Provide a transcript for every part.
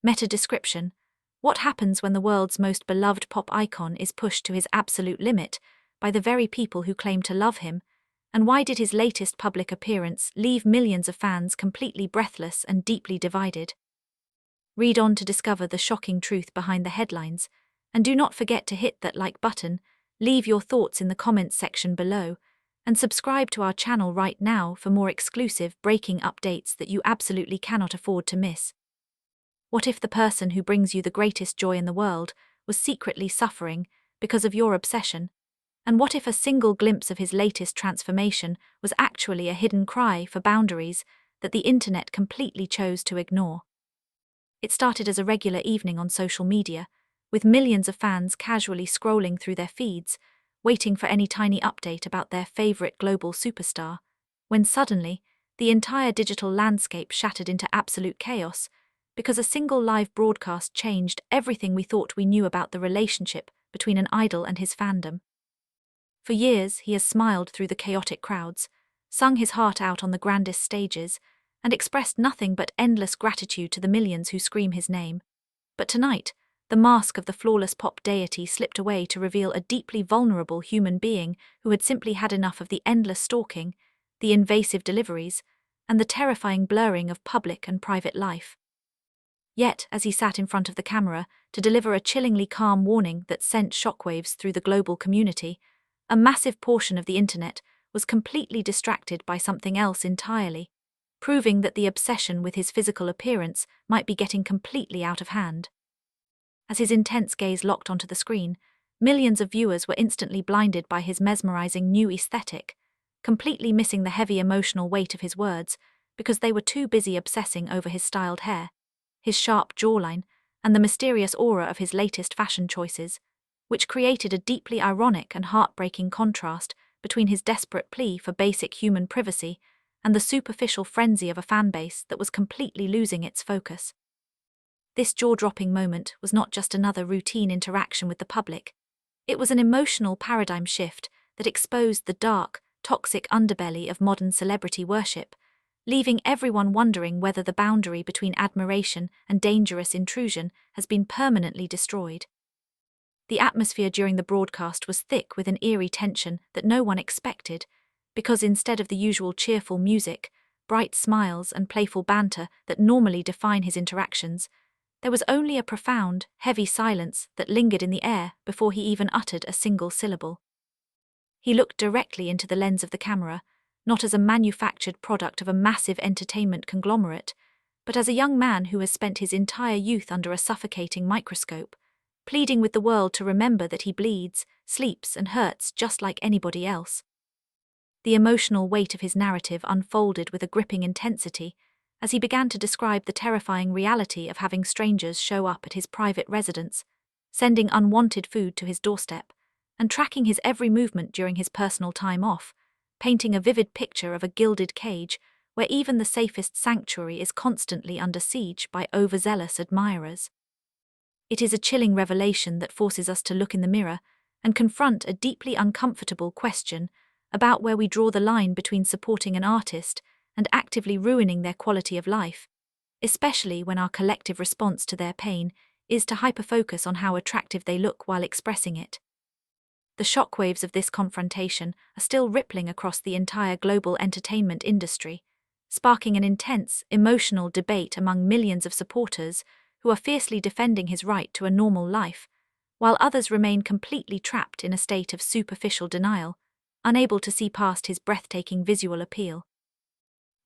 Meta description: what happens when the world's most beloved pop icon is pushed to his absolute limit by the very people who claim to love him, and why did his latest public appearance leave millions of fans completely breathless and deeply divided? Read on to discover the shocking truth behind the headlines, and do not forget to hit that like button, leave your thoughts in the comments section below, and subscribe to our channel right now for more exclusive breaking updates that you absolutely cannot afford to miss. What if the person who brings you the greatest joy in the world was secretly suffering because of your obsession? And what if a single glimpse of his latest transformation was actually a hidden cry for boundaries that the internet completely chose to ignore? It started as a regular evening on social media, with millions of fans casually scrolling through their feeds, waiting for any tiny update about their favorite global superstar, when suddenly, the entire digital landscape shattered into absolute chaos, because a single live broadcast changed everything we thought we knew about the relationship between an idol and his fandom. For years, he has smiled through the chaotic crowds, sung his heart out on the grandest stages, and expressed nothing but endless gratitude to the millions who scream his name. But tonight, the mask of the flawless pop deity slipped away to reveal a deeply vulnerable human being who had simply had enough of the endless stalking, the invasive deliveries, and the terrifying blurring of public and private life. Yet, as he sat in front of the camera to deliver a chillingly calm warning that sent shockwaves through the global community, a massive portion of the internet was completely distracted by something else entirely, proving that the obsession with his physical appearance might be getting completely out of hand. As his intense gaze locked onto the screen, millions of viewers were instantly blinded by his mesmerizing new aesthetic, completely missing the heavy emotional weight of his words because they were too busy obsessing over his styled hair, his sharp jawline, and the mysterious aura of his latest fashion choices, which created a deeply ironic and heartbreaking contrast between his desperate plea for basic human privacy and the superficial frenzy of a fanbase that was completely losing its focus. This jaw-dropping moment was not just another routine interaction with the public. It was an emotional paradigm shift that exposed the dark, toxic underbelly of modern celebrity worship, leaving everyone wondering whether the boundary between admiration and dangerous intrusion has been permanently destroyed. The atmosphere during the broadcast was thick with an eerie tension that no one expected, because instead of the usual cheerful music, bright smiles, and playful banter that normally define his interactions, there was only a profound, heavy silence that lingered in the air before he even uttered a single syllable. He looked directly into the lens of the camera, not as a manufactured product of a massive entertainment conglomerate, but as a young man who has spent his entire youth under a suffocating microscope, pleading with the world to remember that he bleeds, sleeps, and hurts just like anybody else. The emotional weight of his narrative unfolded with a gripping intensity as he began to describe the terrifying reality of having strangers show up at his private residence, sending unwanted food to his doorstep, and tracking his every movement during his personal time off, painting a vivid picture of a gilded cage where even the safest sanctuary is constantly under siege by overzealous admirers. It is a chilling revelation that forces us to look in the mirror and confront a deeply uncomfortable question about where we draw the line between supporting an artist and actively ruining their quality of life, especially when our collective response to their pain is to hyperfocus on how attractive they look while expressing it. The shockwaves of this confrontation are still rippling across the entire global entertainment industry, sparking an intense, emotional debate among millions of supporters who are fiercely defending his right to a normal life, while others remain completely trapped in a state of superficial denial, unable to see past his breathtaking visual appeal.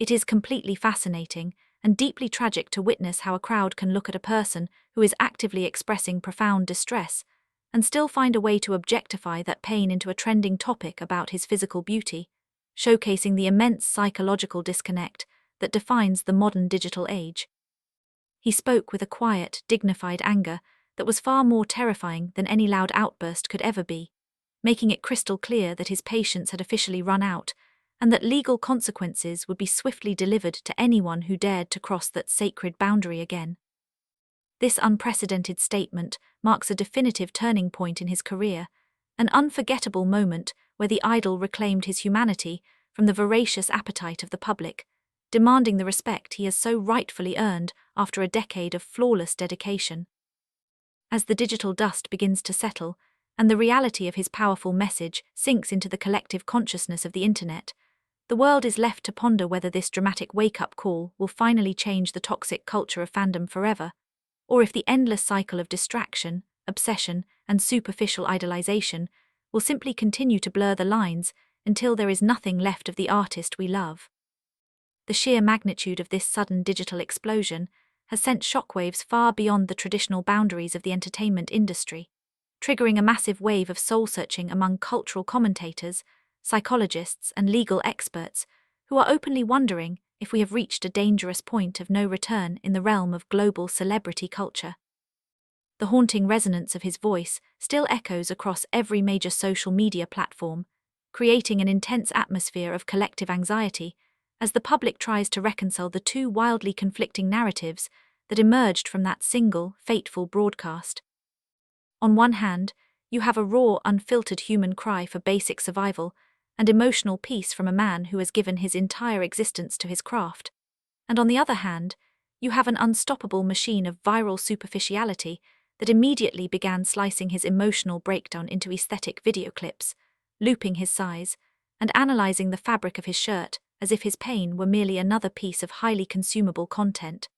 It is completely fascinating and deeply tragic to witness how a crowd can look at a person who is actively expressing profound distress and still find a way to objectify that pain into a trending topic about his physical beauty, showcasing the immense psychological disconnect that defines the modern digital age. He spoke with a quiet, dignified anger that was far more terrifying than any loud outburst could ever be, making it crystal clear that his patience had officially run out and that legal consequences would be swiftly delivered to anyone who dared to cross that sacred boundary again. This unprecedented statement marks a definitive turning point in his career, an unforgettable moment where the idol reclaimed his humanity from the voracious appetite of the public, demanding the respect he has so rightfully earned after a decade of flawless dedication. As the digital dust begins to settle, and the reality of his powerful message sinks into the collective consciousness of the internet, the world is left to ponder whether this dramatic wake-up call will finally change the toxic culture of fandom forever, or if the endless cycle of distraction, obsession, and superficial idolization will simply continue to blur the lines until there is nothing left of the artist we love. The sheer magnitude of this sudden digital explosion has sent shockwaves far beyond the traditional boundaries of the entertainment industry, triggering a massive wave of soul-searching among cultural commentators, psychologists, and legal experts who are openly wondering if we have reached a dangerous point of no return in the realm of global celebrity culture. The haunting resonance of his voice still echoes across every major social media platform, creating an intense atmosphere of collective anxiety as the public tries to reconcile the two wildly conflicting narratives that emerged from that single, fateful broadcast. On one hand, you have a raw, unfiltered human cry for basic survival and emotional peace from a man who has given his entire existence to his craft. And on the other hand, you have an unstoppable machine of viral superficiality that immediately began slicing his emotional breakdown into aesthetic video clips, looping his sighs, and analyzing the fabric of his shirt as if his pain were merely another piece of highly consumable content.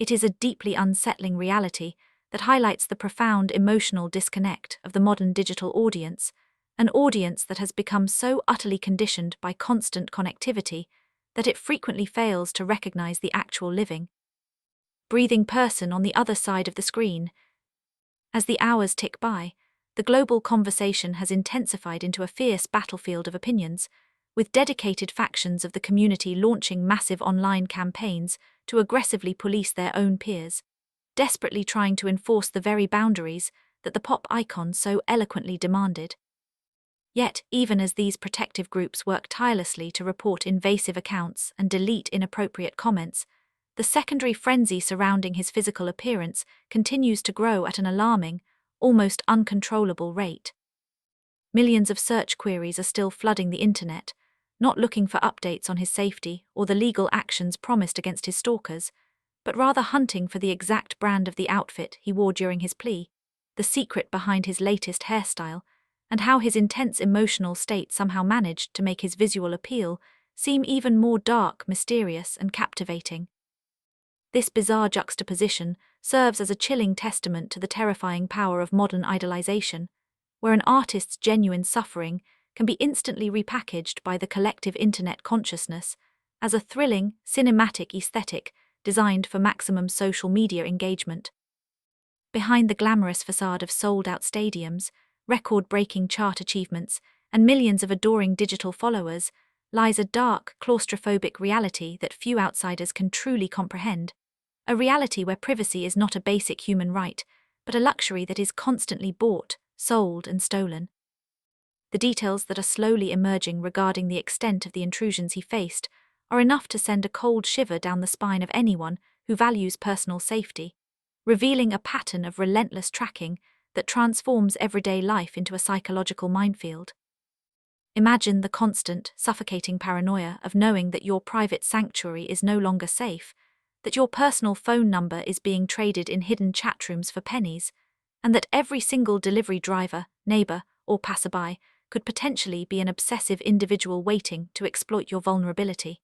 It is a deeply unsettling reality that highlights the profound emotional disconnect of the modern digital audience, an audience that has become so utterly conditioned by constant connectivity that it frequently fails to recognize the actual living, breathing person on the other side of the screen. As the hours tick by, the global conversation has intensified into a fierce battlefield of opinions, with dedicated factions of the community launching massive online campaigns to aggressively police their own peers, desperately trying to enforce the very boundaries that the pop icon so eloquently demanded. Yet, even as these protective groups work tirelessly to report invasive accounts and delete inappropriate comments, the secondary frenzy surrounding his physical appearance continues to grow at an alarming, almost uncontrollable rate. Millions of search queries are still flooding the internet, not looking for updates on his safety or the legal actions promised against his stalkers, but rather hunting for the exact brand of the outfit he wore during his plea, the secret behind his latest hairstyle, and how his intense emotional state somehow managed to make his visual appeal seem even more dark, mysterious, and captivating. This bizarre juxtaposition serves as a chilling testament to the terrifying power of modern idolization, where an artist's genuine suffering can be instantly repackaged by the collective internet consciousness as a thrilling, cinematic aesthetic designed for maximum social media engagement. Behind the glamorous facade of sold-out stadiums, record-breaking chart achievements, and millions of adoring digital followers lies a dark, claustrophobic reality that few outsiders can truly comprehend, a reality where privacy is not a basic human right, but a luxury that is constantly bought, sold, and stolen. The details that are slowly emerging regarding the extent of the intrusions he faced are enough to send a cold shiver down the spine of anyone who values personal safety, revealing a pattern of relentless tracking that transforms everyday life into a psychological minefield. Imagine the constant, suffocating paranoia of knowing that your private sanctuary is no longer safe, that your personal phone number is being traded in hidden chat rooms for pennies, and that every single delivery driver, neighbor, or passerby could potentially be an obsessive individual waiting to exploit your vulnerability.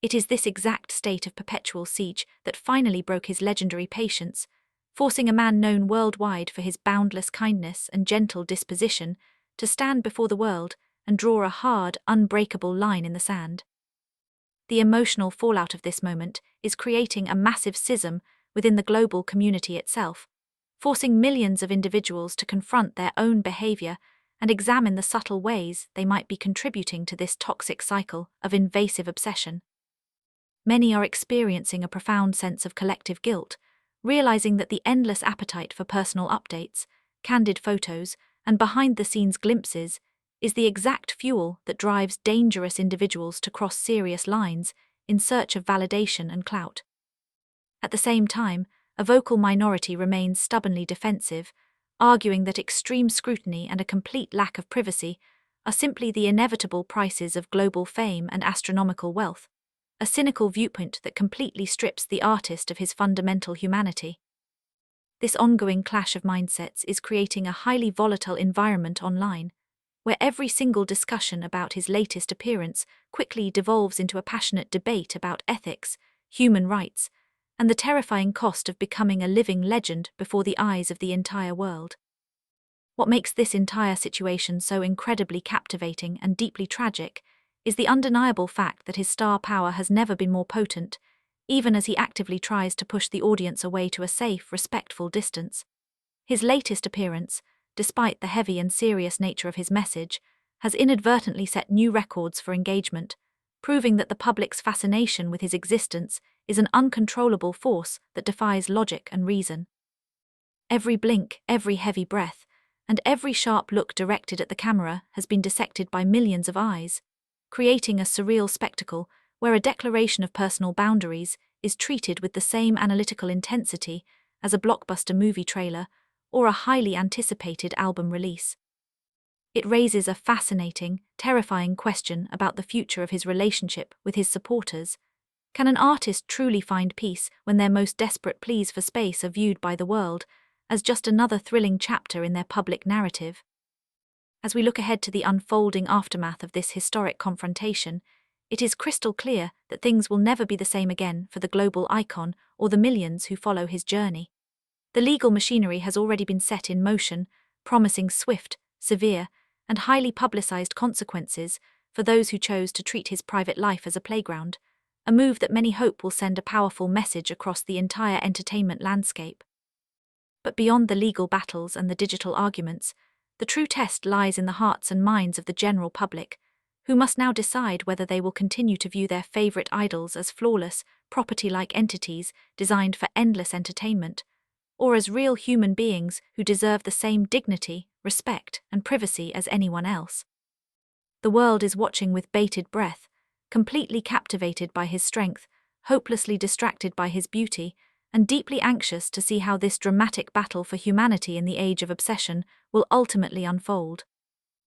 It is this exact state of perpetual siege that finally broke his legendary patience, forcing a man known worldwide for his boundless kindness and gentle disposition to stand before the world and draw a hard, unbreakable line in the sand. The emotional fallout of this moment is creating a massive schism within the global community itself, forcing millions of individuals to confront their own behavior and examine the subtle ways they might be contributing to this toxic cycle of invasive obsession. Many are experiencing a profound sense of collective guilt, realizing that the endless appetite for personal updates, candid photos, and behind-the-scenes glimpses is the exact fuel that drives dangerous individuals to cross serious lines in search of validation and clout. At the same time, a vocal minority remains stubbornly defensive, arguing that extreme scrutiny and a complete lack of privacy are simply the inevitable prices of global fame and astronomical wealth, a cynical viewpoint that completely strips the artist of his fundamental humanity. This ongoing clash of mindsets is creating a highly volatile environment online, where every single discussion about his latest appearance quickly devolves into a passionate debate about ethics, human rights, and the terrifying cost of becoming a living legend before the eyes of the entire world. What makes this entire situation so incredibly captivating and deeply tragic is the undeniable fact that his star power has never been more potent, even as he actively tries to push the audience away to a safe, respectful distance. His latest appearance, despite the heavy and serious nature of his message, has inadvertently set new records for engagement, proving that the public's fascination with his existence is an uncontrollable force that defies logic and reason. Every blink, every heavy breath, and every sharp look directed at the camera has been dissected by millions of eyes, creating a surreal spectacle where a declaration of personal boundaries is treated with the same analytical intensity as a blockbuster movie trailer or a highly anticipated album release. It raises a fascinating, terrifying question about the future of his relationship with his supporters. Can an artist truly find peace when their most desperate pleas for space are viewed by the world as just another thrilling chapter in their public narrative? As we look ahead to the unfolding aftermath of this historic confrontation, it is crystal clear that things will never be the same again for the global icon or the millions who follow his journey. The legal machinery has already been set in motion, promising swift, severe, and highly publicized consequences for those who chose to treat his private life as a playground, a move that many hope will send a powerful message across the entire entertainment landscape. But beyond the legal battles and the digital arguments, the true test lies in the hearts and minds of the general public, who must now decide whether they will continue to view their favorite idols as flawless, property-like entities designed for endless entertainment, or as real human beings who deserve the same dignity, respect, and privacy as anyone else. The world is watching with bated breath, completely captivated by his strength, hopelessly distracted by his beauty, and deeply anxious to see how this dramatic battle for humanity in the age of obsession will ultimately unfold.